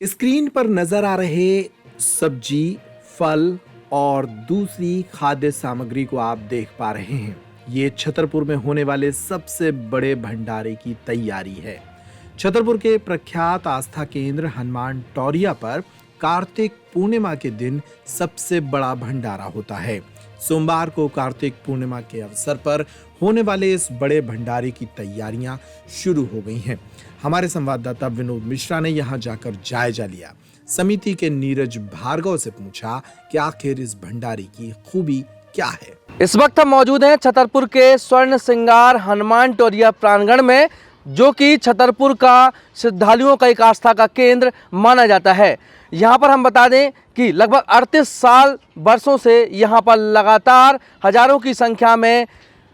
Screen पर नजर आ रहे सब्जी, फल और दूसरी खाद्य सामग्री को आप देख पा रहे हैं। ये छतरपुर में होने वाले सबसे बड़े भंडारे की तैयारी है। छतरपुर के प्रख्यात आस्था केंद्र हनुमान टोरिया पर कार्तिक पूर्णिमा के दिन सबसे बड़ा भंडारा होता है। सोमवार को कार्तिक पूर्णिमा के अवसर पर होने वाले इस बड़े भंडारे की तैयारियां शुरू हो गई हैं। हमारे संवाददाता विनोद मिश्रा ने यहां जाकर जायजा लिया। समिति के नीरज भार्गव से पूछा कि आखिर इस भंडारे की खूबी क्या है। इस वक्त हम मौजूद हैं छतरपुर के स्वर्ण श्रृंगार हनुमान टोरिया प्रांगण में, जो कि छतरपुर का श्रद्धालुओं का एक आस्था का केंद्र माना जाता है। यहाँ पर हम बता दें कि लगभग 38 वर्षों से यहाँ पर लगातार हजारों की संख्या में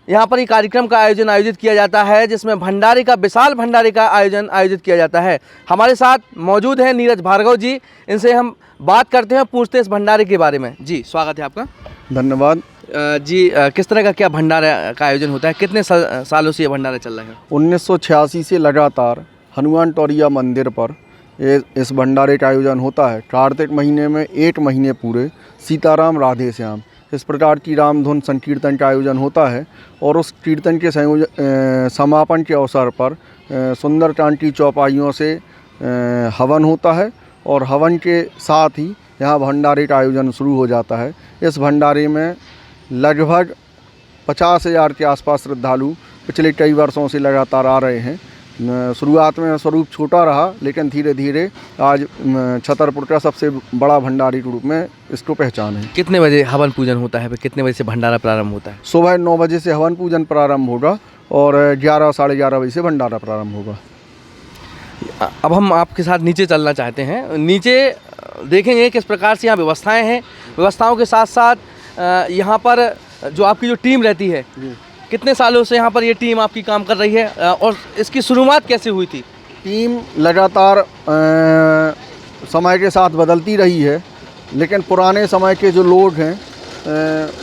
यहाँ पर ये कार्यक्रम का आयोजित किया जाता है, जिसमें विशाल भंडारे का आयोजित किया जाता है। हमारे साथ मौजूद हैं नीरज भार्गव जी। इनसे हम बात करते हैं, पूछते हैं इस भंडारे के बारे में। जी, स्वागत है आपका। धन्यवाद जी, किस तरह का क्या भंडारा का आयोजन होता है? कितने सालों से ये भंडारा चल रहा है? 1986 से लगातार हनुमान टोरिया मंदिर पर इस भंडारे का आयोजन होता है। कार्तिक महीने में 8 महीने पूरे सीताराम राधे श्याम इस प्रकार की राम धुन संकीर्तन का आयोजन होता है। और उस कीर्तन के समापन के अवसर पर सुंदर कांटी चौपाइयों से हवन होता है और हवन के साथ ही यहाँ भंडारे का आयोजन शुरू हो जाता है। इस भंडारे में लगभग 50,000 के आसपास श्रद्धालु पिछले कई वर्षों से लगातार आ रहे हैं। शुरुआत में स्वरूप छोटा रहा, लेकिन धीरे धीरे आज छतरपुर का सबसे बड़ा भंडारे के रूप में इसको पहचान है। कितने बजे हवन पूजन होता है? कितने बजे से भंडारा प्रारंभ होता है? सुबह 9 बजे से हवन पूजन प्रारंभ होगा और 11 साढ़े 11 बजे से भंडारा प्रारंभ होगा। अब हम आपके साथ नीचे चलना चाहते हैं। नीचे देखेंगे किस प्रकार से यहाँ व्यवस्थाएं हैं। व्यवस्थाओं के साथ साथ यहाँ पर जो आपकी जो टीम रहती है, कितने सालों से यहाँ पर ये टीम आपकी काम कर रही है और इसकी शुरुआत कैसे हुई थी? टीम लगातार समय के साथ बदलती रही है, लेकिन पुराने समय के जो लोग हैं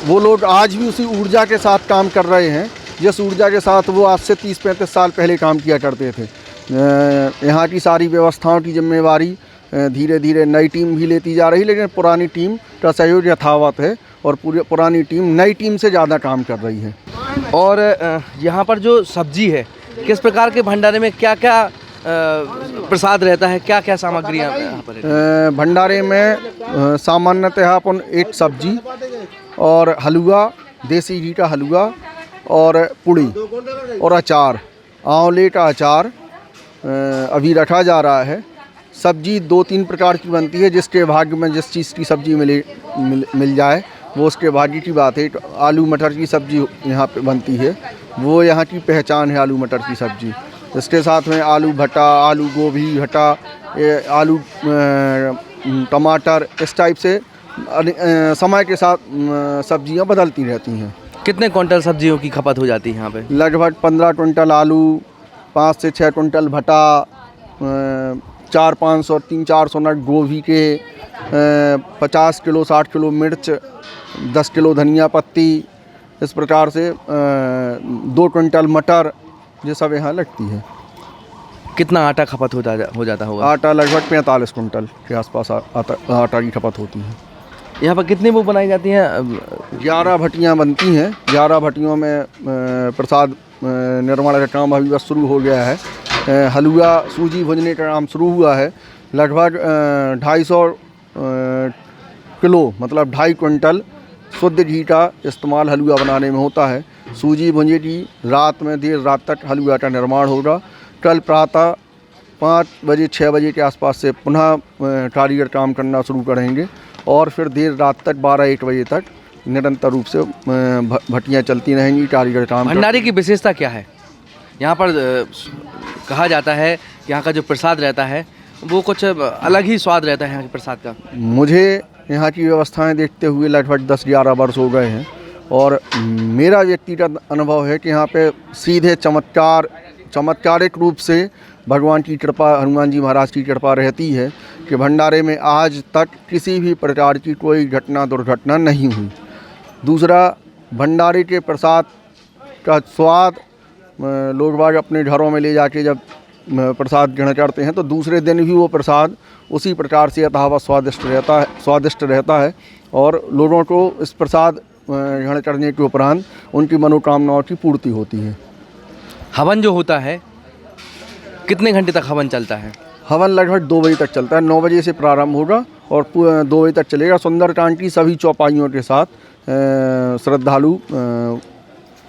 वो लोग आज भी उसी ऊर्जा के साथ काम कर रहे हैं, जिस ऊर्जा के साथ वो आज से 30-35 साल पहले काम किया करते थे। यहाँ की सारी व्यवस्थाओं की जिम्मेवारी धीरे धीरे नई टीम भी लेती जा रही है, लेकिन पुरानी टीम का सहयोग यथावत है और पुरानी टीम नई टीम से ज़्यादा काम कर रही है। और यहाँ पर जो सब्जी है, किस प्रकार के भंडारे में क्या क्या प्रसाद रहता है, क्या क्या सामग्रियाँ यहाँ पर रहती है? भंडारे में सामान्यतः अपन एक सब्जी और हलवा, देसी घी का हलवा और पूड़ी और अचार, आंवले का अचार अभी रखा जा रहा है। सब्जी 2-3 प्रकार की बनती है, जिसके भाग्य में जिस चीज़ की सब्जी मिल जाए वो उसके भाग्य की बात है। आलू मटर की सब्जी यहाँ पे बनती है, वो यहाँ की पहचान है, आलू मटर की सब्जी। इसके साथ में आलू भटा, आलू गोभी भटा, आलू टमाटर, इस टाइप से समय के साथ सब्जियाँ बदलती रहती हैं। कितने क्विंटल सब्जियों की खपत हो जाती है यहाँ पे? लगभग 15 क्विंटल आलू, 5 से 6 क्विंटल भटा, 400-500 और 300-400 नट गोभी के, 50 किलो 60 किलो मिर्च, 10 किलो धनिया पत्ती, इस प्रकार से 2 क्विंटल मटर, ये सब यहाँ लगती है। कितना आटा खपत हो जाता होगा? आटा लगभग 45 क्विंटल के आसपास आटा की खपत होती है। यहाँ पर कितनी वो बनाई जाती हैं? 11 भट्टियाँ बनती हैं। 11 भट्टियों में प्रसाद निर्माण का काम अभी बस शुरू हो गया है। हलवा सूजी भुजने का काम शुरू हुआ है। लगभग 250 किलो मतलब 2.5 क्विंटल शुद्ध घी का इस्तेमाल हलवा बनाने में होता है। सूजी भुजेगी, रात में देर रात तक हलवा का निर्माण होगा। कल प्रातः 5 बजे 6 बजे के आसपास से पुनः कारीगर काम करना शुरू करेंगे और फिर देर रात तक 12-1 बजे तक निरंतर रूप से भट्टियाँ चलती रहेंगी, कारीगर काम। भंडारे की विशेषता क्या है? यहाँ पर कहा जाता है कि यहाँ का जो प्रसाद रहता है वो कुछ अलग ही स्वाद रहता है यहाँ के प्रसाद का। मुझे यहाँ की व्यवस्थाएं देखते हुए लगभग 10-11 वर्ष हो गए हैं और मेरा व्यक्तिगत अनुभव है कि यहाँ पे सीधे चमत्कारिक रूप से भगवान की कृपा, हनुमान जी महाराज की कृपा रहती है कि भंडारे में आज तक किसी भी प्रकार की कोई दुर्घटना नहीं हुई। दूसरा, भंडारे के प्रसाद का स्वाद लोग बाग अपने घरों में ले जाके जब प्रसाद ग्रहण करते हैं तो दूसरे दिन भी वो प्रसाद उसी प्रकार से यथावत स्वादिष्ट रहता है और लोगों को इस प्रसाद ग्रहण करने के उपरांत उनकी मनोकामनाओं की पूर्ति होती है। हवन जो होता है कितने घंटे तक हवन चलता है? हवन लगभग 2 बजे तक चलता है। 9 बजे से प्रारंभ होगा और 2 बजे तक चलेगा। सुंदरकांड की सभी चौपाइयों के साथ श्रद्धालु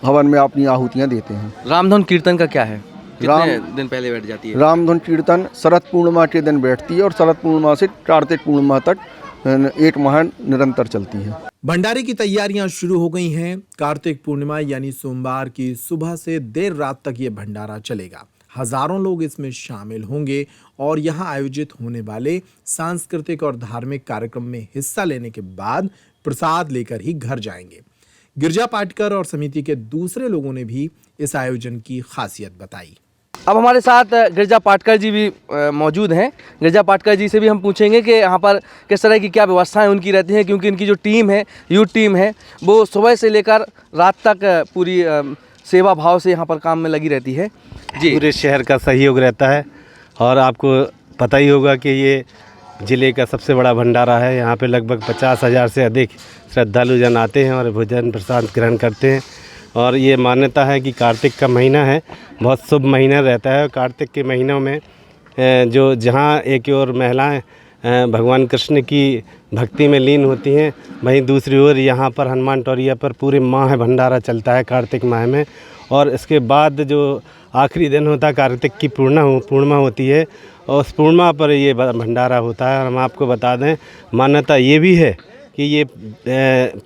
हवन में अपनी आहुतियाँ देते हैं। रामधुन कीर्तन का क्या है? कितने दिन पहले बैठ जाती है? रामधुन कीर्तन शरद पूर्णिमा के दिन बैठती है और शरद पूर्णिमा से कार्तिक पूर्णिमा तक 1 माह निरंतर चलती है। भंडारे की तैयारियां शुरू हो गई हैं। कार्तिक पूर्णिमा यानी सोमवार की सुबह से देर रात तक ये भंडारा चलेगा। हजारों लोग इसमें शामिल होंगे और यहाँ आयोजित होने वाले सांस्कृतिक और धार्मिक कार्यक्रम में हिस्सा लेने के बाद प्रसाद लेकर ही घर जाएंगे। गिरजा पाटकर और समिति के दूसरे लोगों ने भी इस आयोजन की खासियत बताई। अब हमारे साथ गिरजा पाटकर जी भी मौजूद हैं। गिरजा पाटकर जी से भी हम पूछेंगे कि यहाँ पर किस तरह की क्या व्यवस्थाएं उनकी रहती हैं, क्योंकि इनकी जो टीम है, यूथ टीम है, वो सुबह से लेकर रात तक पूरी सेवा भाव से यहाँ पर काम में लगी रहती है। जी, पूरे शहर का सहयोग रहता है और आपको पता ही होगा कि ये ज़िले का सबसे बड़ा भंडारा है। यहाँ पे लगभग 50,000 से अधिक श्रद्धालु जन आते हैं और भोजन प्रसाद ग्रहण करते हैं। और ये मान्यता है कि कार्तिक का महीना है, बहुत शुभ महीना रहता है। कार्तिक के महीनों में जो जहाँ एक ओर महिलाएं भगवान कृष्ण की भक्ति में लीन होती हैं, वहीं दूसरी ओर यहाँ पर हनुमान टोरिया पर पूरे माह भंडारा चलता है कार्तिक माह में। और इसके बाद जो आखिरी दिन होता है कार्तिक की पूर्णिमा होती है और उस पूर्णिमा पर ये भंडारा होता है। और हम आपको बता दें, मान्यता ये भी है कि ये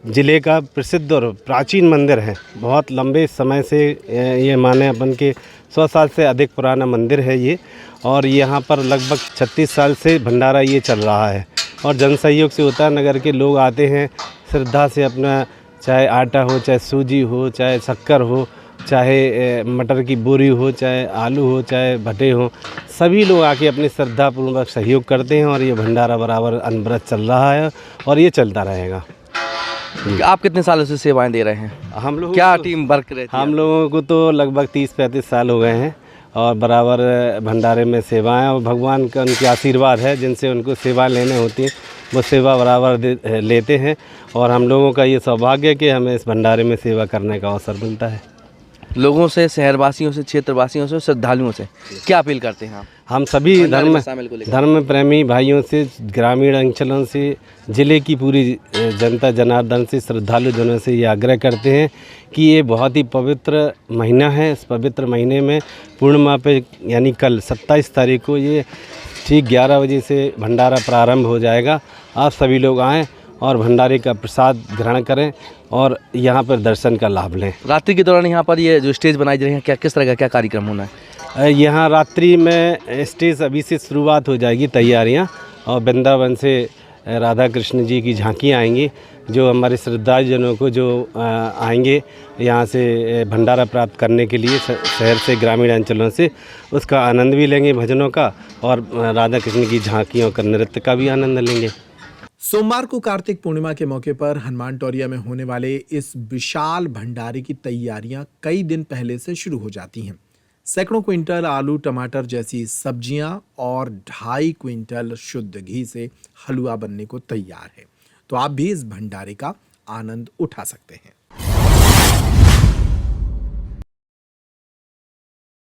ज़िले का प्रसिद्ध और प्राचीन मंदिर है। बहुत लंबे समय से ये माने अपन के 100 साल से अधिक पुराना मंदिर है ये। और यहाँ पर लगभग 36 साल से भंडारा ये चल रहा है और जन सहयोग से होता है। नगर के लोग आते हैं श्रद्धा से, अपना चाहे आटा हो, चाहे सूजी हो, चाहे शक्कर हो, चाहे मटर की बोरी हो, चाहे आलू हो, चाहे भटे हो, सभी लोग आके अपनी श्रद्धापूर्वक सहयोग करते हैं और ये भंडारा बराबर अनवरत चल रहा है और ये चलता रहेगा। आप कितने सालों से सेवाएं दे रहे हैं? हम लोग क्या टीम वर्क रहती है? हम लोगों को तो लगभग 30-35 साल हो गए हैं और बराबर भंडारे में सेवाएं, और भगवान का उनके आशीर्वाद है, जिनसे उनको सेवा लेने होती है वो सेवा बराबर लेते हैं। और हम लोगों का ये सौभाग्य है कि हमें इस भंडारे में सेवा करने का अवसर मिलता है। लोगों से, शहरवासियों से, क्षेत्रवासियों से, श्रद्धालुओं से क्या अपील करते हैं आप? हम सभी धर्म प्रेमी भाइयों से, ग्रामीण अंचलों से, ज़िले की पूरी जनता जनार्दन से, श्रद्धालु जनों से ये आग्रह करते हैं कि ये बहुत ही पवित्र महीना है। इस पवित्र महीने में पूर्णिमा पे यानी कल 27 तारीख को ये ठीक 11 बजे से भंडारा प्रारंभ हो जाएगा। आप सभी लोग आएँ और भंडारे का प्रसाद ग्रहण करें और यहाँ पर दर्शन का लाभ लें। रात्रि के दौरान यहाँ पर ये जो स्टेज बनाई जा रही है, क्या किस तरह का क्या कार्यक्रम होना है? यहाँ रात्रि में स्टेज अभी से शुरुआत हो जाएगी तैयारियाँ, और वृंदावन से राधा कृष्ण जी की झांकियाँ आएंगी, जो हमारे श्रद्धालुजनों को जो आएंगे यहाँ से भंडारा प्राप्त करने के लिए शहर से, ग्रामीण अंचलों से, उसका आनंद भी लेंगे भजनों का और राधा कृष्ण की झांकियों का नृत्य का भी आनंद लेंगे। सोमवार को कार्तिक पूर्णिमा के मौके पर हनुमान टोरिया में होने वाले इस विशाल भंडारे की तैयारियां कई दिन पहले से शुरू हो जाती हैं। सैकड़ों क्विंटल आलू, टमाटर जैसी सब्जियां और 2.5 क्विंटल शुद्ध घी से हलवा बनने को तैयार है। तो आप भी इस भंडारे का आनंद उठा सकते हैं।